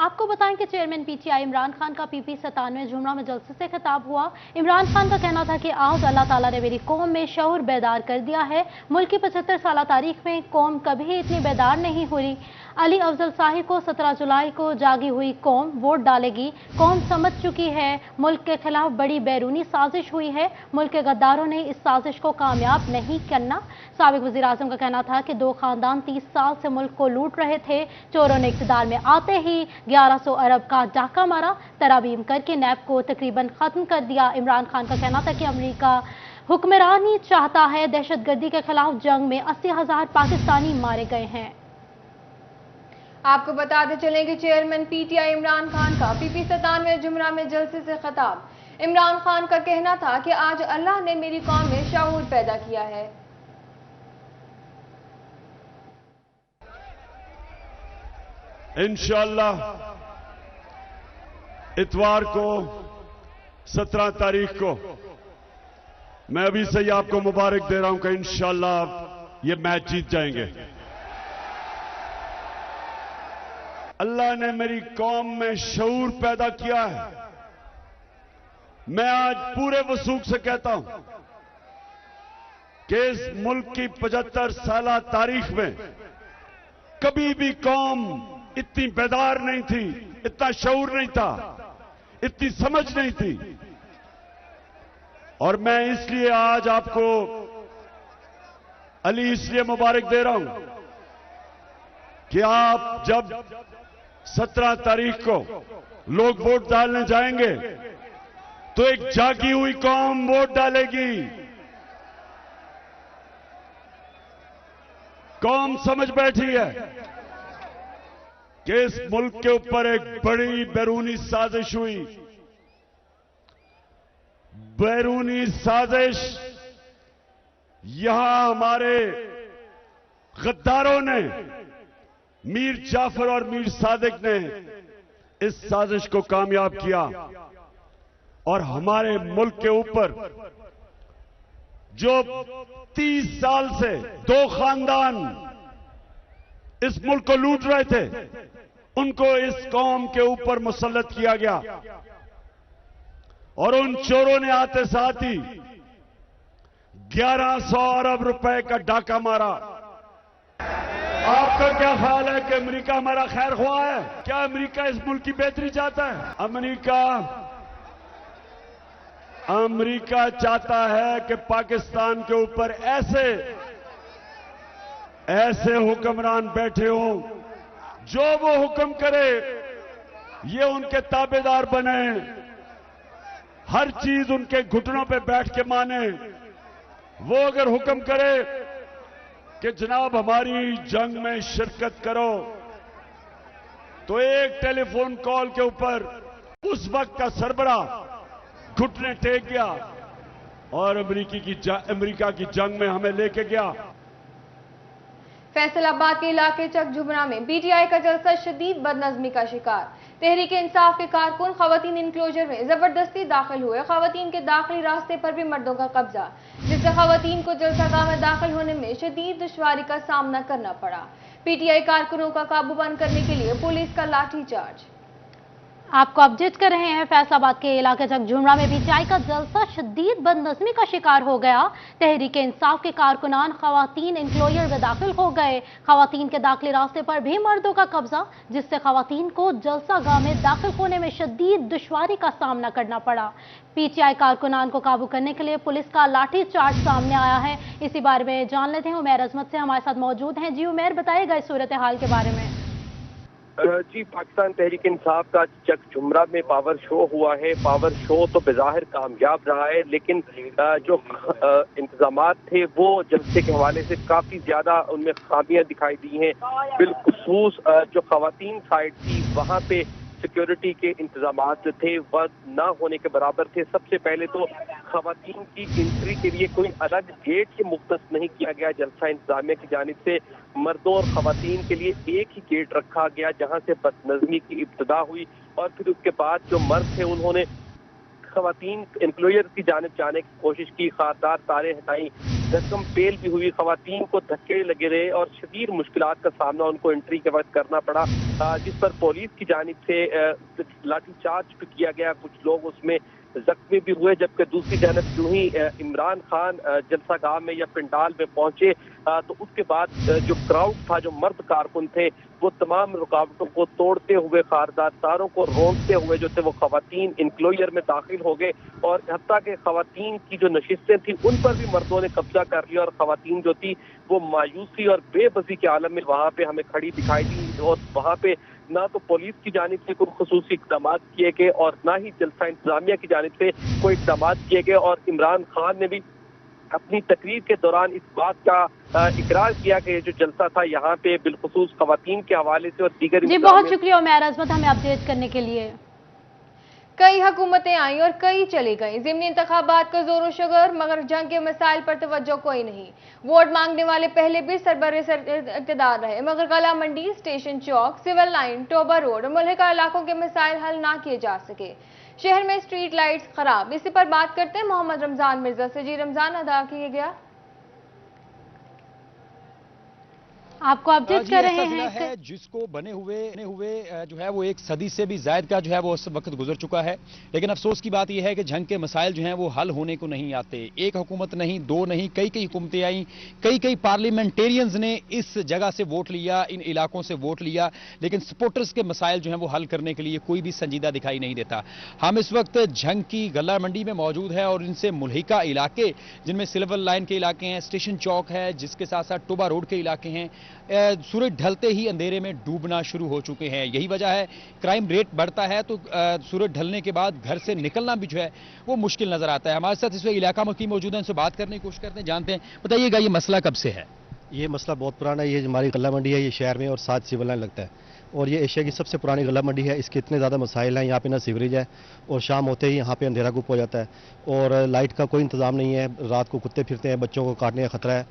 آپ کو بتائیں کہ chairman P T I Imran Khan کا PP 97 جمعہ میں جلسے سے خطاب ہوا۔ عمران خان کا کہنا تھا کہ آج اللہ تعالیٰ نے میری قوم میں شعور بیدار کر دیا ہے۔ ملک کی 75 سالہ تاریخ میں قوم کبھی اتنی بیدار نہیں ہوئی۔ علی افضل صاحب کو 17 جولائی کو جاگی ہوئی قوم ووٹ ڈالے گی۔ قوم سمجھ چکی ہے ملک کے خلاف بڑی بیرونی سازش ہوئی ہے۔ ملک کے غداروں نے اس سازش کو کامیاب نہیں کرنا۔ سابق وزیر اعظم کا کہنا تھا کہ 2 خاندان 30 سال سے ملک کو لوٹ رہے تھے۔ چوروں نے اقتدار میں آتے ہی 1100 ارب کا ڈاکہ مارا، ترامیم کر کے نیب کو تقریباً ختم کر دیا۔ عمران خان کا کہنا تھا کہ امریکہ حکمرانی چاہتا ہے۔ دہشت گردی کے خلاف جنگ میں 80,000 پاکستانی مارے گئے ہیں۔ آپ کو بتاتے چلیں کہ چیئرمین PTI عمران خان کا PP 97 جمعہ میں جلسے سے خطاب۔ عمران خان کا کہنا تھا کہ آج اللہ نے میری قوم میں شعور پیدا کیا ہے۔ انشاءاللہ اتوار کو 17 تاریخ کو میں ابھی سے ہی آپ کو مبارک دے رہا ہوں کہ انشاءاللہ یہ میچ جیت جائیں گے۔ اللہ نے میری قوم میں شعور پیدا کیا ہے۔ میں آج پورے وثوق سے کہتا ہوں کہ اس ملک کی 75 سالہ تاریخ میں کبھی بھی قوم اتنی بیدار نہیں تھی، اتنا شعور نہیں تھا، اتنی سمجھ نہیں تھی۔ اور میں اس لیے آج آپ کو علی اس لیے مبارک دے رہا ہوں کہ آپ جب 17 تاریخ کو لوگ ووٹ ڈالنے جائیں گے تو ایک جاگی ہوئی قوم ووٹ ڈالے گی۔ قوم سمجھ بیٹھی ہے کہ اس ملک کے اوپر ایک بڑی بیرونی سازش ہوئی۔ بیرونی سازش یہاں ہمارے غداروں نے، میر جعفر اور میر صادق نے اس سازش کو کامیاب کیا اور ہمارے ملک کے اوپر جو 30 سال سے 2 خاندان اس ملک کو لوٹ رہے تھے ان کو اس قوم کے اوپر مسلط کیا گیا اور ان چوروں نے آتے ساتھ ہی 1100 ارب روپے کا ڈاکہ مارا۔ آپ کا کیا خیال ہے کہ امریکہ ہمارا خیر خواہ ہے؟ کیا امریکہ اس ملک کی بہتری چاہتا ہے؟ امریکہ چاہتا ہے کہ پاکستان کے اوپر ایسے حکمران بیٹھے ہوں جو وہ حکم کرے یہ ان کے تابع دار بنے، ہر چیز ان کے گھٹنوں پہ بیٹھ کے مانے۔ وہ اگر حکم کرے کہ جناب ہماری جنگ میں شرکت کرو تو ایک ٹیلی فون کال کے اوپر اس وقت کا سربراہ گھٹنے ٹیک گیا اور امریکہ کی جنگ میں ہمیں لے کے گیا۔ فیصل آباد کے علاقے چک جھبرا میں PTI کا جلسہ شدید بدنظمی کا شکار۔ تحریک انصاف کے کارکن خواتین انکلوجر میں زبردستی داخل ہوئے۔ خواتین کے داخلی راستے پر بھی مردوں کا قبضہ، جس سے خواتین کو جلسہ گاہ میں داخل ہونے میں شدید دشواری کا سامنا کرنا پڑا۔ PTI کارکنوں کا قابو بند کرنے کے لیے پولیس کا لاٹھی چارج۔ آپ کو اپڈیٹ کر رہے ہیں فیصل آباد کے علاقے چک جھمرا میں PTI کا جلسہ شدید بدنظمی کا شکار ہو گیا۔ تحریک انصاف کے کارکنان خواتین انکلوجر میں داخل ہو گئے۔ خواتین کے داخلی راستے پر بھی مردوں کا قبضہ، جس سے خواتین کو جلسہ گاہ میں داخل ہونے میں شدید دشواری کا سامنا کرنا پڑا۔ PTI کارکنان کو قابو کرنے کے لیے پولیس کا لاٹھی چارج سامنے آیا ہے۔ اسی بارے میں جان لیتے ہیں، عمیر عظمت سے ہمارے ساتھ موجود ہیں۔ جی عمیر، بتائے گا اس صورتحال کے بارے میں۔ جی، پاکستان تحریک انصاف کا چک جھمرا میں پاور شو ہوا ہے۔ پاور شو تو بظاہر کامیاب رہا ہے، لیکن جو انتظامات تھے وہ جلسے کے حوالے سے کافی زیادہ ان میں خامیاں دکھائی دی ہیں۔ بالخصوص جو خواتین سائڈ تھی وہاں پہ سیکیورٹی کے انتظامات جو تھے وہ نہ ہونے کے برابر تھے۔ سب سے پہلے تو خواتین کی انٹری کے لیے کوئی الگ گیٹ ہی مختص نہیں کیا گیا جلسہ انتظامیہ کی جانب سے۔ مردوں اور خواتین کے لیے ایک ہی گیٹ رکھا گیا جہاں سے بدنظمی کی ابتدا ہوئی، اور پھر اس کے بعد جو مرد تھے انہوں نے خواتین انکلوجر کی جانب جانے کی کوشش کی، خاردار تاریں ہٹائیں، धक्कम पेल भी हुई, खवातीन को धक्के लगे रहे और शदीद मुश्किलात का सामना उनको एंट्री के वक्त करना पड़ा, जिस पर पुलिस की जानिब से लाठीचार्ज भी किया गया। कुछ लोग उसमें जख्मी भी हुए, जबकि दूसरी जानब यूं ही इमरान खान जलसा गाह में या पंडाल में पहुंचे तो उसके बाद जो क्राउड था, जो मर्द कारकुन थे, वो तमाम रुकावटों को तोड़ते हुए, खारदारों को रोकते हुए जो थे वो खवातीन इंक्लोजर में दाखिल हो गए और हत्ता के खवातीन की जो नशिस्तें थी उन पर भी मर्दों ने कब्जा कर लिया और खवातीन जो थी वो मायूसी और बेबसी के आलम में वहाँ पे हमें खड़ी दिखाई दी और वहाँ पे ना तो पुलिस की जानिब से कोई खुसूसी इक़दाम किए गए और ना ही जलसा इंतजामिया की जानिब से कोई इक़दाम किए गए। और इमरान खान ने भी अपनी तकरीर के दौरान इस बात का इकरार किया कि जो जलसा था यहाँ पे बिलखुसूस खवातीन के हवाले से और दीगर। जी बहुत शुक्रिया उमैर अजमत हमें अपडेट करने के लिए। कई हुकूमतें आई और कई चली गईं, ज़िमनी इंतखाबात का जोर शगर, मगर जंग के मसाइल पर तवज्जो कोई नहीं। वोट मांगने वाले पहले भी सरबरे इक़्तिदार रहे, मगर गला मंडी, स्टेशन चौक, सिविल लाइन, टोबा रोड और मुल्हिका इलाकों के मसाइल हल ना किए जा सके। शहर में स्ट्रीट लाइट्स खराब। इसी पर बात करते हैं मोहम्मद रमजान मिर्जा से। जी रमजान, अदा किया गया आपको अपडेट कर रहे हैं है जिसको बने हुए जो है वो एक सदी से भी ज्यादा का जो है वो उस वक्त गुजर चुका है। लेकिन अफसोस की बात यह है कि जंग के मसाइल जो हैं वो हल होने को नहीं आते। एक हुकूमत नहीं, दो नहीं, कई हुकूमतें आई, कई पार्लियामेंटेरियंस ने इस जगह से वोट लिया, इन इलाकों से वोट लिया, लेकिन सपोर्टर्स के मसाइल जो हैं वो हल करने के लिए कोई भी संजीदा दिखाई नहीं देता। हम इस वक्त झंग की गल्ला मंडी में मौजूद है और इनसे मुल्हिका इलाके, जिनमें सिल्वर लाइन के इलाके हैं, स्टेशन चौक है, जिसके साथ साथ टोबा रोड के इलाके हैं, सूरज ढलते ही अंधेरे में डूबना शुरू हो चुके हैं। यही वजह है, क्राइम रेट बढ़ता है तो सूरज ढलने के बाद घर से निकलना भी जो है वो मुश्किल नजर आता है। हमारे साथ इस वक्त इलाका मुखी मौजूद है, उनसे बात करने की कोशिश करते हैं, जानते हैं। बताइएगा ये मसला कब से है? ये मसला बहुत पुराना है। ये हमारी गल्ला मंडी है, ये शहर में और 7 सिविल लाइन लगता है और ये एशिया की सबसे पुरानी गल्ला मंडी है। इसके इतने ज़्यादा मसाइल हैं, यहाँ पे ना सीवरेज है और शाम होते ही यहाँ पे अंधेरा गुप हो जाता है और लाइट का कोई इंतज़ाम नहीं है। रात को कुत्ते फिरते हैं, बच्चों को काटने का खतरा है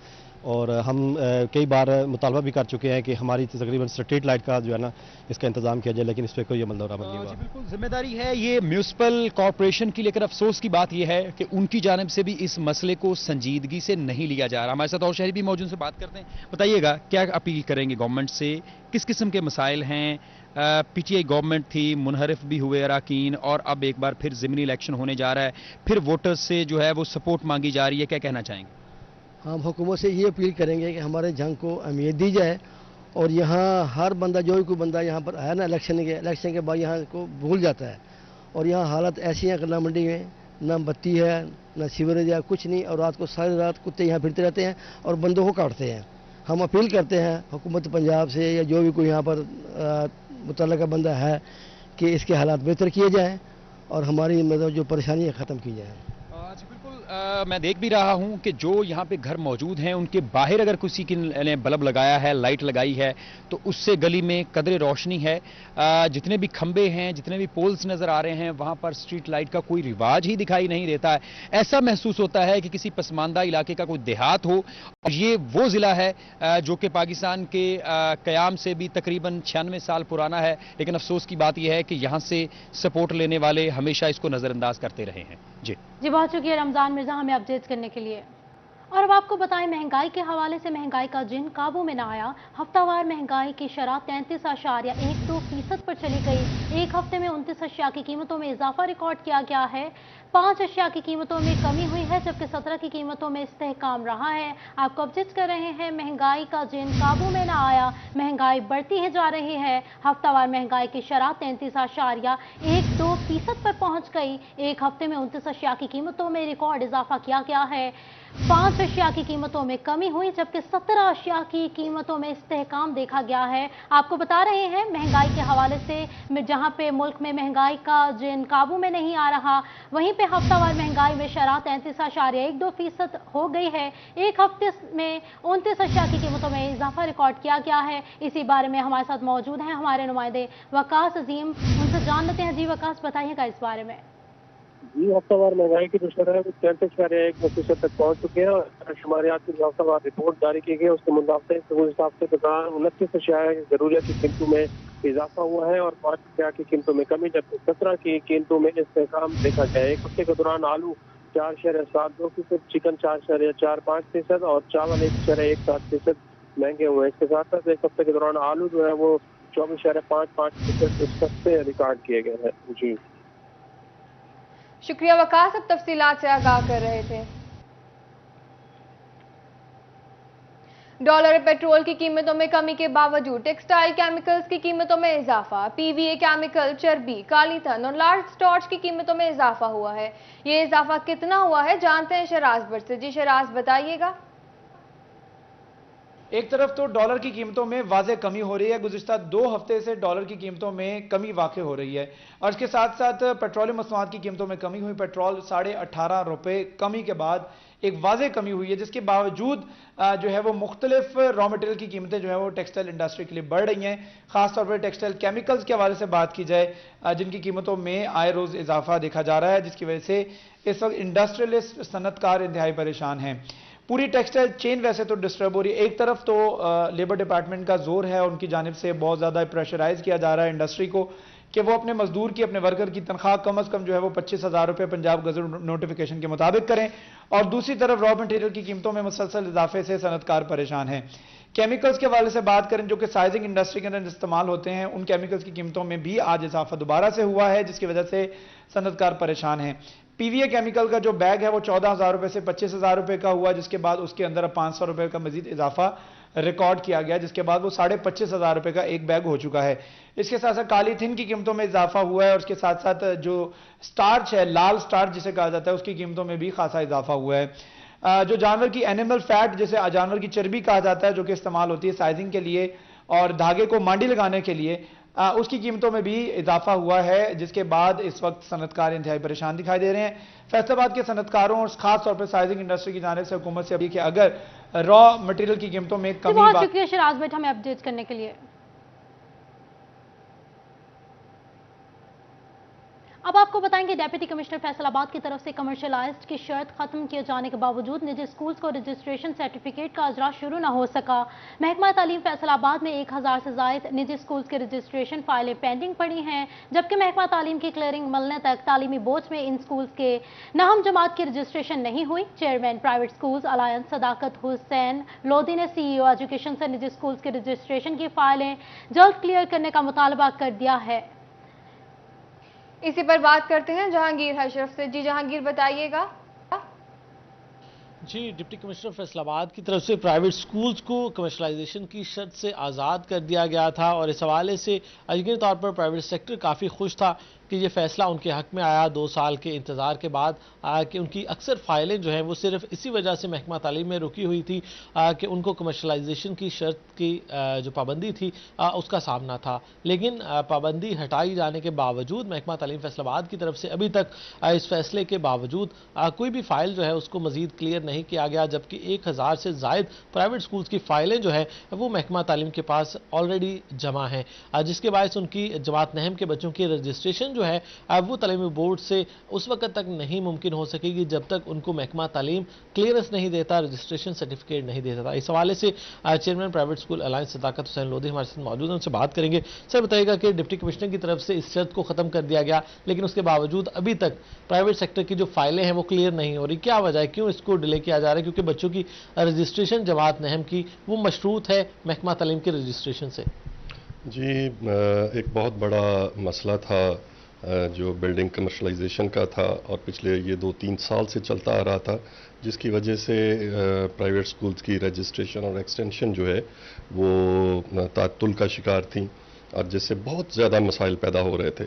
और हम कई बार मुतालबा भी कर चुके हैं कि हमारी तकरीबन स्ट्रीट लाइट का जो है ना इसका इंतजाम किया जाए, लेकिन इस पर कोई अमल दरामद नहीं हुआ। बिल्कुल जिम्मेदारी है ये म्यूनिसिपल कॉर्पोरेशन की, लेकिन अफसोस की बात यह है कि उनकी जानिब से भी इस मसले को संजीदगी से नहीं लिया जा रहा। हमारे साथ और शहरी भी मौजूद से बात करते हैं। बताइएगा क्या अपील करेंगे गवर्नमेंट से, किस किस्म के मसाइल हैं? पीटीआई गवर्नमेंट थी, मुनहरिफ भी हुए अराकीन और अब एक बार फिर ज़िमनी इलेक्शन होने जा रहा है, फिर वोटर्स से जो है वो सपोर्ट मांगी जा रही है, क्या कहना चाहेंगे? हम हुकूमत से ये अपील करेंगे कि हमारे जंग को अहमियत दी जाए और यहाँ हर बंदा, जो भी कोई बंदा यहाँ पर है ना इलेक्शन के बाद यहाँ को भूल जाता है और यहाँ हालत ऐसी है गल्ला मंडी में, ना बत्ती है, ना सीवरेज है, कुछ नहीं और रात को सारी रात कुत्ते यहाँ फिरते रहते हैं और बंदों को काटते हैं। हम अपील करते हैं हुकूमत पंजाब से या जो भी कोई यहाँ पर मुतल्लिका बंदा है कि इसके हालात बेहतर किए जाएँ और हमारी मतलब जो परेशानी है ख़त्म की जाए। मैं देख भी रहा हूं कि जो यहां पे घर मौजूद हैं उनके बाहर अगर किसी की ने बल्ब लगाया है, लाइट लगाई है, तो उससे गली में कदरे रोशनी है। जितने भी खंबे हैं, जितने भी पोल्स नजर आ रहे हैं, वहां पर स्ट्रीट लाइट का कोई रिवाज ही दिखाई नहीं देता है। ऐसा महसूस होता है कि किसी पसमानदा इलाके का कोई देहात हो। और ये वो जिला है जो कि पाकिस्तान के कयाम से भी तकरीबन 96 साल पुराना है, लेकिन अफसोस की बात यह है कि यहां से सपोर्ट लेने वाले हमेशा इसको नजरअंदाज करते रहे हैं। जी बहुत शुक्रिया रमजान मिर्जा हमें अपडेट करने के लिए। और अब आपको बताएं, महंगाई के हवाले से महंगाई का जिन काबू में न आया। हफ्तावार महंगाई की शरह 33.12% पर चली गई। एक हफ्ते में 29 अशिया की कीमतों में इजाफा रिकॉर्ड किया गया है। 5 अशिया की कीमतों में कमी हुई है, जबकि 17 की कीमतों में इस्तेहकाम रहा है। आपको अपडेट कर रहे हैं, महंगाई का जिन काबू में न आया, महंगाई बढ़ती ही जा रही है। हफ्तावार महंगाई की शरह 33.12% पर पहुंच गई। एक हफ्ते में 29 अशिया की कीमतों में रिकॉर्ड इजाफा किया गया है। 5 अशिया की कीमतों में कमी हुई, जबकि 17 अशिया की कीमतों में इस्तेहकाम देखा गया है। आपको बता रहे हैं महंगाई के हवाले से, जहां पे मुल्क में महंगाई का जिन काबू में नहीं आ रहा, वहीं पे हफ्तावार महंगाई में शरह 33.12% हो गई है। एक हफ्ते में 29 अशिया की कीमतों में इजाफा रिकॉर्ड किया गया है। इसी बारे में हमारे साथ मौजूद हैं हमारे नुमाइंदे वकास अजीम, उनसे जान लेते हैं। जी वकास, बताइएगा इस बारे में। जी, हफ्तावार महंगाई की जो शरह है वो 33.1% तक पहुंच चुके हैं और शुमारियात की जो हफ्तावार रिपोर्ट जारी की गई उसके मुताबिक उस हफ्ते के दौरान 29 अशिया जरूरियात की कीमतों में इजाफा हुआ है और 5 अशिया की कीमतों में कमी, जबकि 17 की कीमतों में इस्तेहकाम देखा गया है। एक हफ्ते के दौरान आलू 4.72%, चिकन 4.45% और चावल 1.17% महंगे हुए हैं। इसके साथ साथ एक हफ्ते के दौरान आलू जो है वो 24.55% सस्ते रिकॉर्ड किए गए हैं। जी शुक्रिया वकास, अब तफसीलात से आगाह कर रहे थे। डॉलर पेट्रोल की कीमतों में कमी के बावजूद टेक्सटाइल केमिकल्स की कीमतों में इजाफा, पीवीए केमिकल, चर्बी, काली धन और लार्ज स्टार्च की कीमतों में इजाफा हुआ है। ये इजाफा कितना हुआ है जानते हैं शराज भट्ट से। जी शराज, बताइएगा। एक तरफ तो डॉलर की कीमतों में वाज़ेह कमी हो रही है, गुज़िश्ता 2 हफ्ते से डॉलर की कीमतों में कमी वाक़ हो रही है और इसके साथ साथ पेट्रोलियम मसनूआत की कीमतों में कमी हुई। पेट्रोल 18.5 रुपए कमी के बाद एक वाज़ेह कमी हुई है, जिसके बावजूद जो है वो मुख्तलिफ रॉ मटेरियल की कीमतें जो है वो टेक्सटाइल इंडस्ट्री के लिए बढ़ रही हैं। खासतौर पर टेक्सटाइल केमिकल्स के हवाले से बात की जाए, जिनकी कीमतों में आए रोज़ इजाफा देखा जा रहा है, जिसकी वजह से इस वक्त इंडस्ट्रियलिस्ट सनतकार इंतहाई परेशान हैं। पूरी टेक्सटाइल चेन वैसे तो डिस्टर्ब हो रही है। एक तरफ तो लेबर डिपार्टमेंट का जोर है, उनकी जानिब से बहुत ज़्यादा प्रेशराइज किया जा रहा है इंडस्ट्री को कि वो अपने मजदूर की, अपने वर्कर की तनख्वाह कम अज़ कम जो है वो 25,000 रुपये पंजाब गज़ट नोटिफिकेशन के मुताबिक करें। और दूसरी तरफ रॉ मटेरियल की कीमतों में मुसलसल इजाफे से सनतकार परेशान हैं। केमिकल्स के हवाले से बात करें जो कि साइजिंग इंडस्ट्री के अंदर इस्तेमाल होते हैं, उन केमिकल्स की कीमतों में भी आज इजाफा दोबारा से हुआ है, जिसकी वजह से सनतकार परेशान हैं। पीवीए केमिकल का जो बैग है वो 14,000 रुपए से 25,000 रुपए का हुआ, जिसके बाद उसके अंदर अब 500 रुपए का मजीद इजाफा रिकॉर्ड किया गया, जिसके बाद वो 25,500 रुपए का एक बैग हो चुका है। इसके साथ साथ काली थिन की कीमतों में इजाफा हुआ है और उसके साथ साथ जो स्टार्च है, लाल स्टार्च जिसे कहा जाता है, उसकी कीमतों में भी खासा इजाफा हुआ है। जो जानवर की एनिमल फैट, जिसे जानवर की चर्बी कहा जाता है, जो कि इस्तेमाल होती है साइजिंग के लिए और धागे को मांडी लगाने के लिए, उसकी कीमतों में भी इजाफा हुआ है, जिसके बाद इस वक्त सनतकार इंतहाई परेशान दिखाई दे रहे हैं। फैसलाबाद के सनतकारों और खास तौर पर साइजिंग इंडस्ट्री की जानिब से हुकूमत से अभी कि अगर रॉ मटेरियल की कीमतों में कमी। बहुत शुक्रिया शराज भट्ट हमें अपडेट करने के लिए। अब आपको बताएंगे डिप्टी कमिश्नर फैसलाबाद की तरफ से कमर्शियलाइज्ड की शर्त खत्म किए जाने के बावजूद निजी स्कूल्स को रजिस्ट्रेशन सर्टिफिकेट का अजरा शुरू न हो सका। महकमा तालीम फैसलाबाद में 1000 से जायद निजी स्कूल्स के रजिस्ट्रेशन फाइलें पेंडिंग पड़ी हैं, जबकि महकमा तालीम की क्लियरिंग मिलने तक तालीमी बोर्ड में इन स्कूल्स के नाहम जमात की रजिस्ट्रेशन नहीं हुई। चेयरमैन प्राइवेट स्कूल्स अलायंस सदाकत हुसैन लोधी ने CEO एजुकेशन से निजी स्कूल्स के रजिस्ट्रेशन की फाइलें जल्द क्लियर करने का मुतालबा कर दिया है। इसी पर बात करते हैं जहांगीर अशरफ से। जी जहांगीर, बताइएगा। जी, डिप्टी कमिश्नर फैसलाबाद की तरफ से प्राइवेट स्कूल्स को कमर्शलाइजेशन की शर्त से आज़ाद कर दिया गया था और इस हवाले से यकीनी तौर पर प्राइवेट सेक्टर काफ़ी खुश था कि ये फैसला उनके हक में आया 2 साल के इंतज़ार के बाद, कि उनकी अक्सर फाइलें जो हैं वो सिर्फ इसी वजह से महकमा तालीम में रुकी हुई थी कि उनको कमर्शलाइजेशन की शर्त की जो पाबंदी थी उसका सामना था। लेकिन पाबंदी हटाई जाने के बावजूद महकमा तालीम फैसलाबाद की तरफ से अभी तक इस फैसले के बावजूद कोई भी फाइल जो है उसको मजीद क्लियर नहीं किया गया, जबकि 1000 से जायद प्राइवेट स्कूल्स की फाइलें जो है वो महकमा तालीम के पास ऑलरेडी जमा हैं, जिसके बायस उनकी जमात नहम के बच्चों की रजिस्ट्रेशन जो है वो तालीमी बोर्ड से उस वक्त तक नहीं मुमकिन हो सकेगी जब तक उनको महकमा तालीम क्लियरेंस नहीं देता, रजिस्ट्रेशन सर्टिफिकेट नहीं देता था। इस हवाले से चेयरमैन प्राइवेट स्कूल अलायंस सदाकत हुसैन लोधी हमारे साथ मौजूद हैं, उनसे बात करेंगे। सर बताइएगा कि डिप्टी कमिश्नर की तरफ से इस शर्त को खत्म कर दिया गया, लेकिन उसके बावजूद अभी तक प्राइवेट सेक्टर की जो फाइलें हैं वो क्लियर नहीं हो रही, क्या वजह है, क्यों इसको डिले किया जा रहा है? क्योंकि बच्चों की रजिस्ट्रेशन जमात नहम की वो मशरूत है महकमा तालीम के रजिस्ट्रेशन से। जी, एक बहुत बड़ा मसला था जो बिल्डिंग कमर्शलाइजेशन का था और पिछले ये 2-3 साल से चलता आ रहा था, जिसकी वजह से प्राइवेट स्कूल्स की रजिस्ट्रेशन और एक्सटेंशन जो है वो तातुल का शिकार थी और जिससे बहुत ज़्यादा मसाइल पैदा हो रहे थे।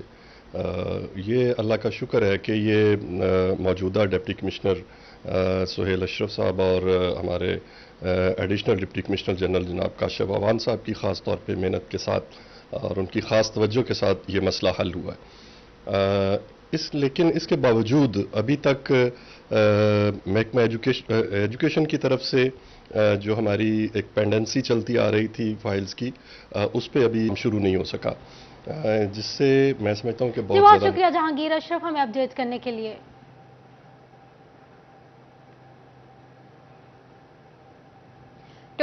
ये अल्लाह का शुक्र है कि ये मौजूदा डिप्टी कमिश्नर सुहेल अशरफ साहब और हमारे एडिशनल डिप्टी कमिश्नर जनरल जनाब काशिफ अवान साहब की ख़ास तौर पे मेहनत के साथ और उनकी ख़ास तवज्जो के साथ ये मसला हल हुआ है। लेकिन इसके बावजूद अभी तक महकमा एजुकेशन की तरफ से जो हमारी एक पेंडेंसी चलती आ रही थी फाइल्स की, उस पर अभी शुरू नहीं हो सका, जिससे मैं समझता हूँ कि बहुत शुक्रिया जहांगीर अशरफ हमें अपडेट करने के लिए।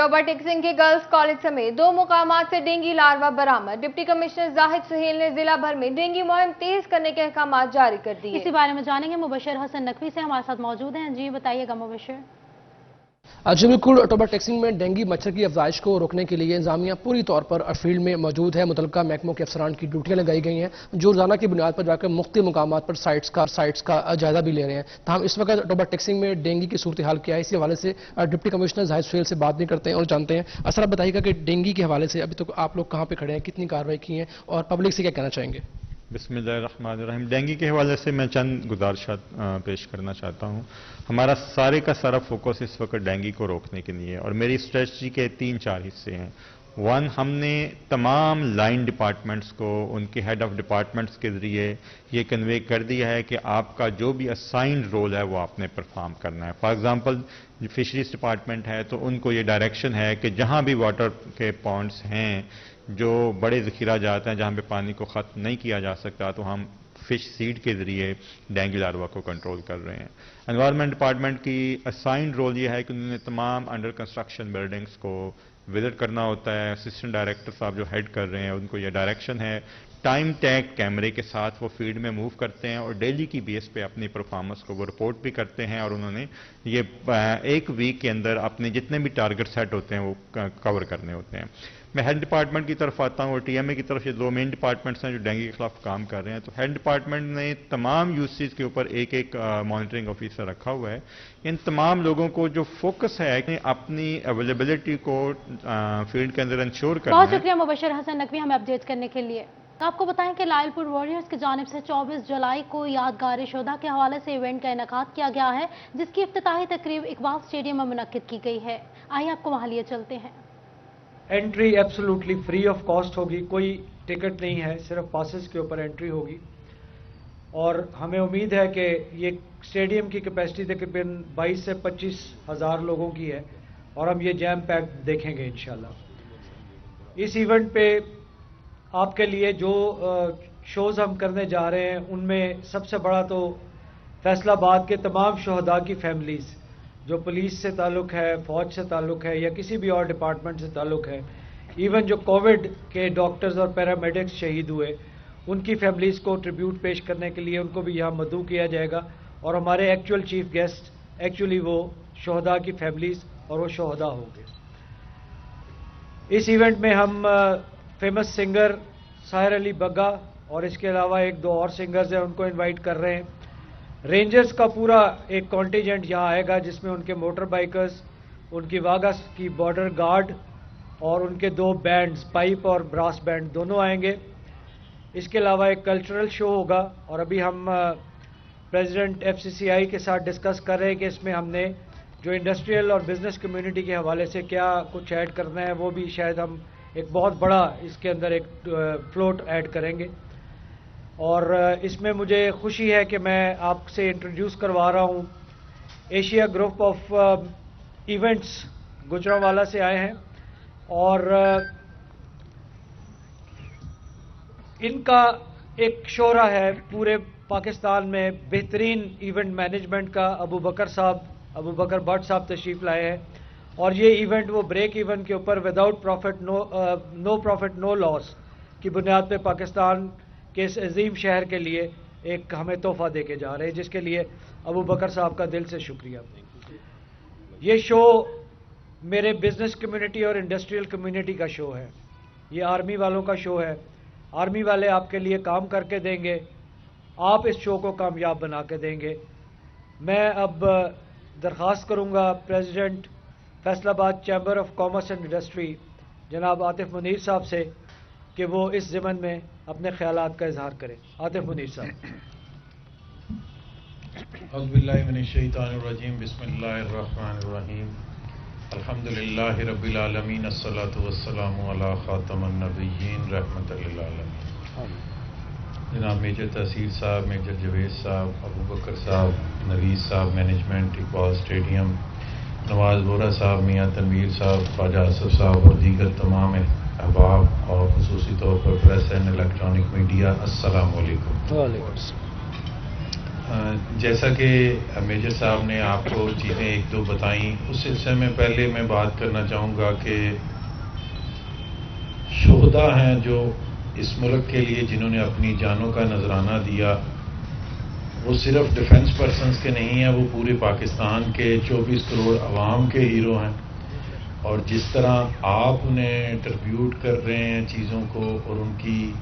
टोबा टेक्सिंग के गर्ल्स कॉलेज समेत 2 मुकामात से डेंगू लार्वा बरामद। डिप्टी कमिश्नर जाहिद सुहेल ने जिला भर में डेंगू मुहिम तेज करने के अहकाम जारी कर दिए। इसी बारे में जानेंगे मुबशर हसन नकवी से, हमारे साथ मौजूद हैं। जी बताइएगा मुबशर। जी बिल्कुल, टोबा टेक्सिंग में डेंगू मच्छर की अफजाइश को रोकने के लिए इंतजामिया पूरी तौर पर फील्ड में मौजूद है। मुतलका महकमों के अफसरान की ड्यूटियां लगाई गई हैं जो रोजाना की बुनियाद पर जाकर मुख्तलिफ मुकामात पर साइट्स का जायजा भी ले रहे हैं। तमाम इस वक्त टोबा टेक्सिंग में डेंगू की सूरत हाल क्या है, इसी हवाले से डिप्टी कमिश्नर जाहिद सुहेल से बात भी करते हैं और जानते हैं। सर आप बताइएगा कि डेंगू के हवाले से अभी तक आप लोग कहाँ पे खड़े हैं, कितनी कार्रवाई की है और पब्लिक से क्या कहना चाहेंगे? बिस्मिल्लाहिर्रहमानिर्रहीम। डेंगू के हवाले से मैं चंद गुजारिशात पेश करना चाहता हूँ। हमारा सारे का सारा फोकस इस वक्त डेंगू को रोकने के लिए है और मेरी स्ट्रेटजी के 3-4 हिस्से हैं। 1, हमने तमाम लाइन डिपार्टमेंट्स को उनके हेड ऑफ डिपार्टमेंट्स के ज़रिए ये कन्वे कर दिया है कि आपका जो भी असाइंड रोल है वो आपने परफॉर्म करना है। फॉर एग्जांपल फिशरीज डिपार्टमेंट है तो उनको ये डायरेक्शन है कि जहाँ भी वाटर के पॉन्ड्स हैं जो बड़े ज़खीरा जाते हैं, जहाँ पे पानी को ख़त्म नहीं किया जा सकता, तो हम फिश सीड के ज़रिए डेंगू लार्वा को कंट्रोल कर रहे हैं। एनवायरनमेंट डिपार्टमेंट की असाइंड रोल ये है कि उन्होंने तमाम अंडर कंस्ट्रक्शन बिल्डिंग्स को विजिट करना होता है। असिस्टेंट डायरेक्टर साहब जो हेड कर रहे हैं उनको ये डायरेक्शन है। टाइम टैग कैमरे के साथ वो फील्ड में मूव करते हैं और डेली की बेस पे अपनी परफॉर्मेंस को वो रिपोर्ट भी करते हैं और उन्होंने ये 1 वीक के अंदर अपने जितने भी टारगेट सेट होते हैं वो कवर करने होते हैं। मैं हेल्थ डिपार्टमेंट की तरफ आता हूँ और टीएमए की तरफ, ये 2 मेन डिपार्टमेंट्स हैं जो डेंगू के खिलाफ काम कर रहे हैं। तो हेल्थ डिपार्टमेंट ने तमाम यूसेज के ऊपर एक मॉनिटरिंग ऑफिसर रखा हुआ है। इन तमाम लोगों को जो फोकस है कि अपनी अवेलेबिलिटी को फील्ड के अंदर इंश्योर करना है। बहुत शुक्रिया मुबशर हसन नकवी हमें अपडेट करने के लिए। आपको बताएं कि लायलपुर वॉरियर्स की जानिब से 24 जुलाई को यादगार शोधा के हवाले से इवेंट का इनेकाद किया गया है, जिसकी इफ्तिताही तकरीब इकबाल स्टेडियम में मुनक्किद की गई है। आइए आपको वहां लिए चलते हैं। Entry absolutely free of cost होगी, कोई टिकट नहीं है, सिर्फ पासेस के ऊपर एंट्री होगी। और हमें उम्मीद है कि ये स्टेडियम की कैपेसिटी तकरीबन 22 से 25 हज़ार लोगों की है और हम ये जैम पैक देखेंगे इंशाल्लाह। इस इवेंट पे आपके लिए जो शोज़ हम करने जा रहे हैं उनमें सबसे बड़ा तो फैसलाबाद के तमाम शहदा की फैमिलीज़ जो पुलिस से ताल्लुक़ है, फ़ौज से ताल्लुक़ है या किसी भी और डिपार्टमेंट से ताल्लुक़ है, इवन जो कोविड के डॉक्टर्स और पैरामेडिक्स शहीद हुए उनकी फैमिलीज़ को ट्रिब्यूट पेश करने के लिए उनको भी यहाँ मदऊ किया जाएगा। और हमारे एक्चुअल चीफ गेस्ट एक्चुअली वो शहदा की फैमिलीज़ और वो शहदा होंगे। इस इवेंट में हम फेमस सिंगर साहिर अली बग्गा और इसके अलावा 1-2 और सिंगर्स हैं उनको इनवाइट कर रहे हैं। रेंजर्स का पूरा एक कॉन्टीजेंट यहाँ आएगा जिसमें उनके मोटर बाइकर्स, उनकी वाघा की बॉर्डर गार्ड और उनके 2 बैंड्स, पाइप और ब्रास बैंड दोनों आएंगे। इसके अलावा एक कल्चरल शो होगा और अभी हम प्रेसिडेंट FCCI के साथ डिस्कस कर रहे हैं कि इसमें हमने जो इंडस्ट्रियल और बिजनेस कम्युनिटी के हवाले से क्या कुछ ऐड करना है, वो भी शायद हम एक बहुत बड़ा इसके अंदर एक फ्लोट ऐड करेंगे। और इसमें मुझे खुशी है कि मैं आपसे इंट्रोड्यूस करवा रहा हूँ Asia group of events Gujranwala से आए हैं और इनका एक शोरा है पूरे पाकिस्तान में बेहतरीन इवेंट मैनेजमेंट का। अबू बकर भट्ट साहब तशरीफ़ लाए हैं और ये इवेंट वो ब्रेक इवन के ऊपर without profit no profit no loss की बुनियाद पे पाकिस्तान के इस अजीम शहर के लिए एक हमें तोहफा दे के जा रहे हैं, जिसके लिए अबू बकर साहब का दिल से शुक्रिया। ये शो मेरे बिजनेस कम्युनिटी और इंडस्ट्रियल कम्युनिटी का शो है, ये आर्मी वालों का शो है। आर्मी वाले आपके लिए काम करके देंगे, आप इस शो को कामयाब बना के देंगे। मैं अब दरख्वास्त करूँगा president Faisalabad chamber of commerce and industry जनाब आतिफ मुनीर साहब से कि वो इस ज़िमन में अपने ख्यालात का इजहार करें। आतिफ मुनीर साहब। औज़ुबिल्लाहि मिनश्शैतानिर्रजीम, बिस्मिल्लाहिर्रहमानिर्रहीम, अल्हम्दुलिल्लाहि रब्बिल आलमीन, अस्सलातु वस्सलामु अला खातमिन नबिय्यीन रहमतल लिल आलमीन। जनाब मेजर तहसीर साहब, मेजर जवेद साहब, अबू बकर साहब, नवीस साहब मैनेजमेंट इकबाल स्टेडियम, नवाज बोरा साहब, मियाँ तनवीर साहब, ख्वाजा असफ साहब और दीगर तमाम अहबाब और खुसूसी तौर पर प्रेस एंड इलेक्ट्रॉनिक मीडिया, अस्सलाम वालेकुम। جیسا کہ میجر صاحب نے آپ کو چیزیں ایک دو بتائیں، اس سلسلے میں پہلے میں بات کرنا چاہوں گا کہ شہداء ہیں جو اس ملک کے لیے جنہوں نے اپنی جانوں کا نذرانہ دیا، وہ صرف ڈیفنس پرسنز کے نہیں ہیں، وہ پورے پاکستان کے 24 کروڑ عوام کے ہیرو ہیں. اور جس طرح آپ انہیں ٹربیوٹ کر رہے ہیں چیزوں کو، اور ان کی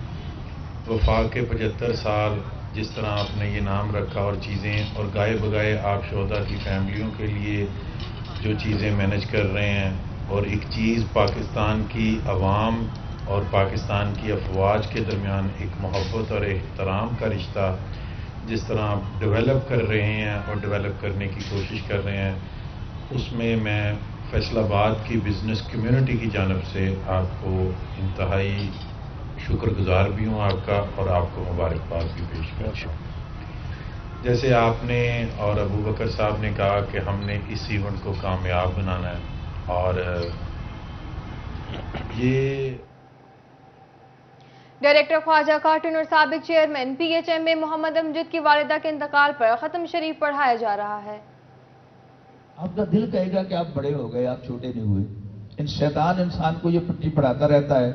وفا کے 75 سال جس طرح آپ نے یہ نام رکھا اور چیزیں، اور گائے بگائے آپ شہداء کی فیملیوں کے لیے جو چیزیں مینج کر رہے ہیں، اور ایک چیز پاکستان کی عوام اور پاکستان کی افواج کے درمیان ایک محبت اور احترام کا رشتہ جس طرح آپ ڈیولپ کر رہے ہیں اور ڈیولپ کرنے کی کوشش کر رہے ہیں، اس میں میں فیصل آباد کی بزنس کمیونٹی کی جانب سے آپ کو انتہائی شکر گزار بھی ہوں آپ کا، اور آپ کو مبارکباد بھی پیش کرتا ہوں. جیسے آپ نے اور ابو بکر صاحب نے کہا کہ ہم نے اس ایونٹ کو کامیاب بنانا ہے، اور یہ ڈائریکٹر خواجہ کارٹون اور سابق چیئرمین پی ایچ ایم اے محمد امجد کی والدہ کے انتقال پر ختم شریف پڑھایا جا رہا ہے. آپ کا دل کہے گا کہ آپ بڑے ہو گئے، آپ چھوٹے نہیں ہوئے. شیطان انسان کو یہ پٹی پڑھاتا رہتا ہے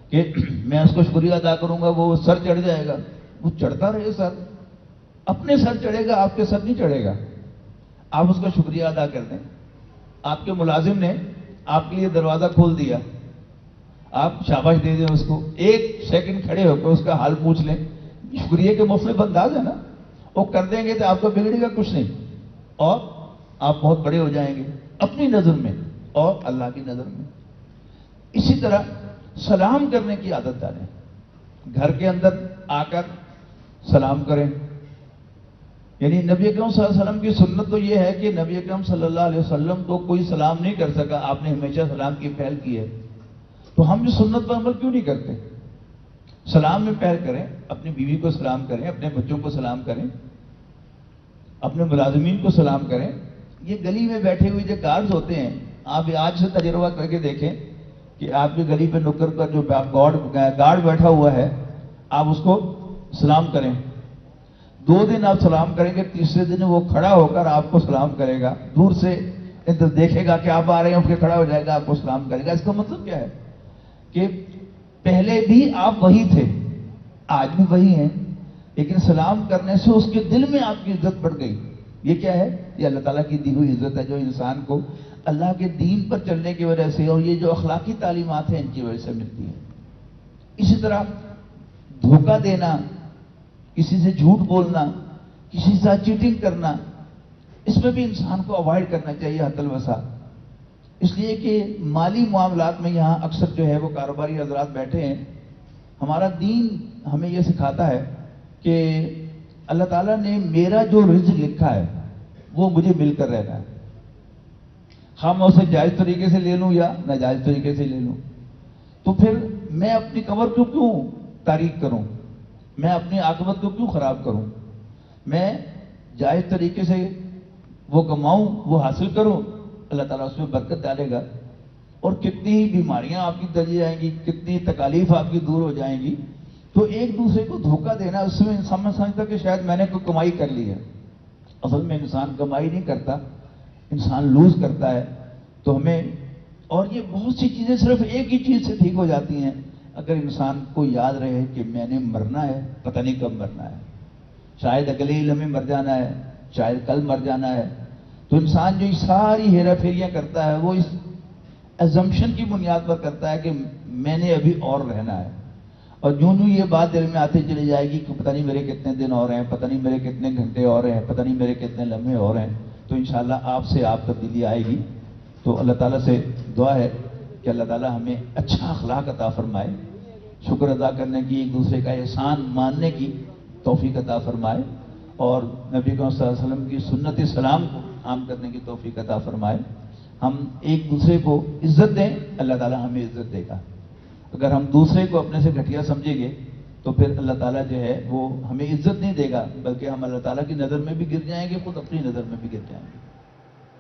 کہ میں اس کو شکریہ ادا کروں گا، وہ سر چڑھ جائے گا. وہ چڑھتا رہے سر، اپنے سر چڑھے گا، آپ کے سر نہیں چڑھے گا. آپ اس کا شکریہ ادا کر دیں. آپ کے ملازم نے آپ کے لیے دروازہ کھول دیا، آپ شاباش دے دیں اس کو. ایک سیکنڈ کھڑے ہو کر اس کا حال پوچھ لیں. شکریہ کے مختلف انداز ہے نا، وہ کر دیں گے تو آپ کو بگڑے گا کچھ نہیں، اور آپ بہت بڑے ہو جائیں گے اپنی نظر میں اور اللہ کی نظر میں. اسی طرح سلام کرنے کی عادت ڈالیں. گھر کے اندر آ کر سلام کریں. یعنی نبی اکرم صلی اللہ علیہ وسلم کی سنت تو یہ ہے کہ نبی اکرم صلی اللہ علیہ وسلم کو کوئی سلام نہیں کر سکا، آپ نے ہمیشہ سلام کی پہل کی ہے. تو ہم جو سنت پر عمل کیوں نہیں کرتے؟ سلام میں پہل کریں، اپنی بیوی کو سلام کریں، اپنے بچوں کو سلام کریں، اپنے ملازمین کو سلام کریں. یہ گلی میں بیٹھے ہوئے جو گارڈز ہوتے ہیں، آپ آج سے تجربہ کر کے دیکھیں کہ آپ کی گلی پہ نکر پر جو گارڈ بیٹھا ہوا ہے، آپ اس کو سلام کریں. 2 دن آپ سلام کریں گے، تیسرے دن وہ کھڑا ہو کر آپ کو سلام کرے گا. دور سے دیکھے گا کہ آپ آ رہے ہیں، اٹھ کے کھڑا ہو جائے گا، آپ کو سلام کرے گا. اس کا مطلب کیا ہے کہ پہلے بھی آپ وہی تھے، آج بھی وہی ہیں، لیکن سلام کرنے سے اس کے دل میں آپ کی عزت بڑھ گئی. یہ کیا ہے؟ یہ اللہ تعالیٰ کی دی ہوئی عزت ہے جو انسان کو اللہ کے دین پر چلنے کی وجہ سے اور یہ جو اخلاقی تعلیمات ہیں ان کی وجہ سے ملتی ہیں. اسی طرح دھوکہ دینا، کسی سے جھوٹ بولنا، کسی سے چیٹنگ کرنا، اس میں بھی انسان کو اوائڈ کرنا چاہیے حد الوسع. اس لیے کہ مالی معاملات میں یہاں اکثر جو ہے وہ کاروباری حضرات بیٹھے ہیں. ہمارا دین ہمیں یہ سکھاتا ہے کہ اللہ تعالیٰ نے میرا جو رزق لکھا ہے وہ مجھے مل کر رہنا ہے. ہم اسے جائز طریقے سے لے لوں یا ناجائز طریقے سے لے لوں، تو پھر میں اپنی قبر کو کیوں تاریک کروں، میں اپنی عاقبت کو کیوں خراب کروں. میں جائز طریقے سے وہ کماؤں، وہ حاصل کروں، اللہ تعالیٰ اس میں برکت ڈالے گا. اور کتنی ہی بیماریاں آپ کی ٹل جائیں گی، کتنی تکالیف آپ کی دور ہو جائیں گی. تو ایک دوسرے کو دھوکہ دینا، اس میں انسان سمجھتا کہ شاید میں نے کوئی کمائی کر لی ہے. اصل میں انسان کمائی نہیں کرتا، انسان لوز کرتا ہے. تو ہمیں، اور یہ بہت سی چیزیں صرف ایک ہی چیز سے ٹھیک ہو جاتی ہیں، اگر انسان کو یاد رہے کہ میں نے مرنا ہے، پتہ نہیں کب مرنا ہے، شاید اگلے ہی لمحے مر جانا ہے، شاید کل مر جانا ہے. تو انسان جو ساری ہیرا پھیریاں کرتا ہے وہ اس ایزمپشن کی بنیاد پر کرتا ہے کہ میں نے ابھی اور رہنا ہے. اور جوں یہ بات دل میں آتی چلی جائے گی کہ پتہ نہیں میرے کتنے دن اور ہیں، پتہ نہیں میرے کتنے گھنٹے اور ہیں، پتہ نہیں میرے کتنے لمحے اور ہیں، تو انشاءاللہ آپ سے آپ تبدیلی آئے گی. تو اللہ تعالیٰ سے دعا ہے کہ اللہ تعالیٰ ہمیں اچھا اخلاق عطا فرمائے، شکر ادا کرنے کی، ایک دوسرے کا احسان ماننے کی توفیق عطا فرمائے، اور نبی صلی اللہ علیہ وسلم کی سنت سلام کو عام کرنے کی توفیق عطا فرمائے. ہم ایک دوسرے کو عزت دیں، اللہ تعالیٰ ہمیں عزت دے گا. اگر ہم دوسرے کو اپنے سے گھٹیا سمجھیں گے تو پھر اللہ تعالیٰ جو ہے وہ ہمیں عزت نہیں دے گا، بلکہ ہم اللہ تعالیٰ کی نظر میں بھی گر جائیں گے، خود اپنی نظر میں بھی گر جائیں گے.